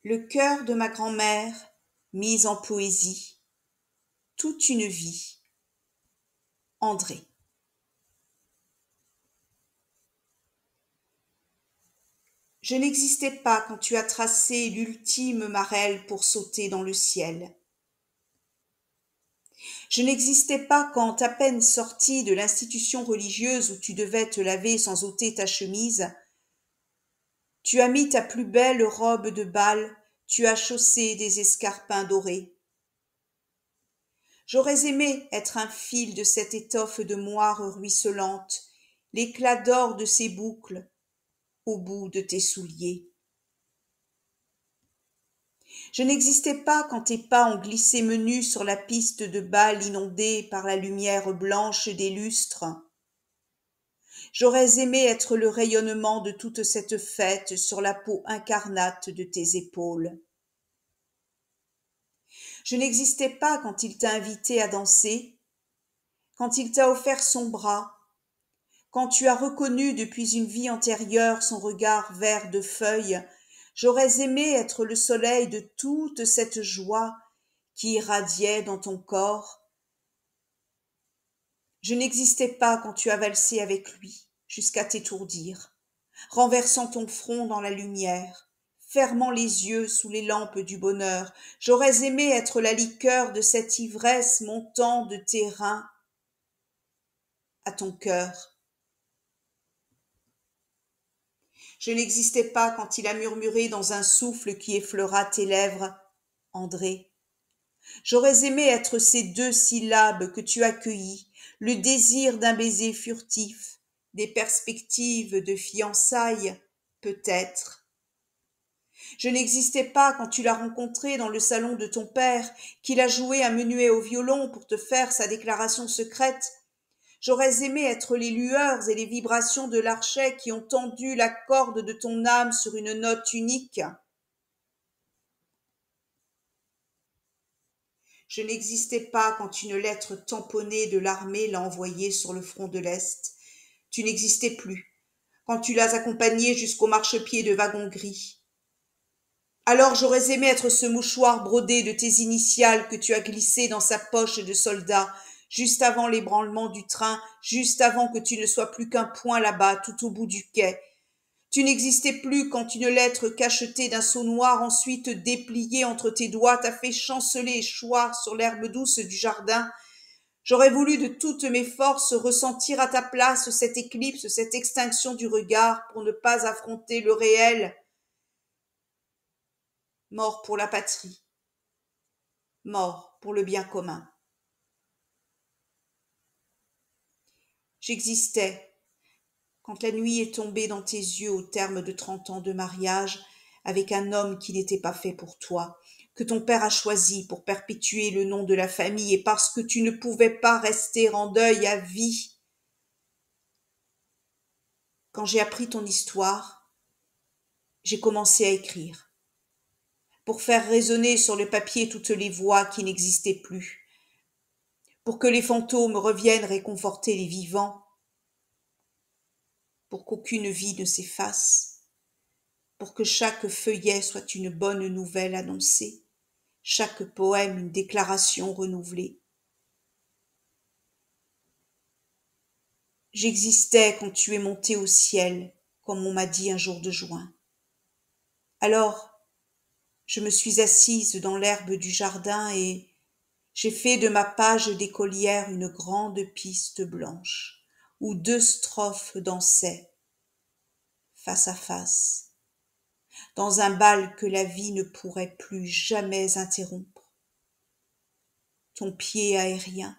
Le cœur de ma grand-mère, mis en poésie, toute une vie. André. Je n'existais pas quand tu as tracé l'ultime marelle pour sauter dans le ciel. Je n'existais pas quand, à peine sorti de l'institution religieuse où tu devais te laver sans ôter ta chemise, tu as mis ta plus belle robe de bal, tu as chaussé des escarpins dorés. J'aurais aimé être un fil de cette étoffe de moire ruisselante, l'éclat d'or de ses boucles, au bout de tes souliers. Je n'existais pas quand tes pas ont glissé menus sur la piste de bal inondée par la lumière blanche des lustres. J'aurais aimé être le rayonnement de toute cette fête sur la peau incarnate de tes épaules. Je n'existais pas quand il t'a invité à danser, quand il t'a offert son bras, quand tu as reconnu depuis une vie antérieure son regard vert de feuilles. J'aurais aimé être le soleil de toute cette joie qui irradiait dans ton corps. Je n'existais pas quand tu as valsé avec lui, jusqu'à t'étourdir, renversant ton front dans la lumière, fermant les yeux sous les lampes du bonheur. J'aurais aimé être la liqueur de cette ivresse montant de tes reins à ton cœur. Je n'existais pas quand il a murmuré dans un souffle qui effleura tes lèvres, André. J'aurais aimé être ces 2 syllabes que tu accueillis, le désir d'un baiser furtif, des perspectives de fiançailles, peut-être. Je n'existais pas quand tu l'as rencontré dans le salon de ton père, qu'il a joué un menuet au violon pour te faire sa déclaration secrète. J'aurais aimé être les lueurs et les vibrations de l'archet qui ont tendu la corde de ton âme sur une note unique. Je n'existais pas quand une lettre tamponnée de l'armée l'a envoyée sur le front de l'Est. Tu n'existais plus quand tu l'as accompagnée jusqu'au marchepied de wagon gris. Alors j'aurais aimé être ce mouchoir brodé de tes initiales que tu as glissé dans sa poche de soldat, juste avant l'ébranlement du train, juste avant que tu ne sois plus qu'un point là-bas, tout au bout du quai. Tu n'existais plus quand une lettre cachetée d'un sceau noir, ensuite dépliée entre tes doigts, t'a fait chanceler et choir sur l'herbe douce du jardin. J'aurais voulu de toutes mes forces ressentir à ta place cette éclipse, cette extinction du regard, pour ne pas affronter le réel. Mort pour la patrie, mort pour le bien commun. J'existais quand la nuit est tombée dans tes yeux au terme de 30 ans de mariage avec un homme qui n'était pas fait pour toi, que ton père a choisi pour perpétuer le nom de la famille et parce que tu ne pouvais pas rester en deuil à vie. Quand j'ai appris ton histoire, j'ai commencé à écrire, pour faire résonner sur le papier toutes les voix qui n'existaient plus, pour que les fantômes reviennent réconforter les vivants, pour qu'aucune vie ne s'efface, pour que chaque feuillet soit une bonne nouvelle annoncée, chaque poème une déclaration renouvelée. J'existais quand tu es monté au ciel, comme on m'a dit un jour de juin. Alors, je me suis assise dans l'herbe du jardin et j'ai fait de ma page d'écolière une grande piste blanche, où 2 strophes dansaient, face à face, dans un bal que la vie ne pourrait plus jamais interrompre. Ton pied aérien,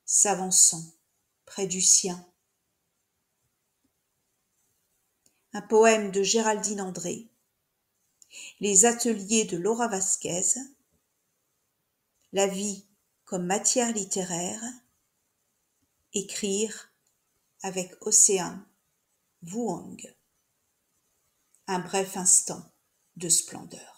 s'avançant près du sien. Un poème de Géraldine André, les ateliers de Laura Vasquez, la vie comme matière littéraire, écrire avec Océan Vuong. Un bref instant de splendeur.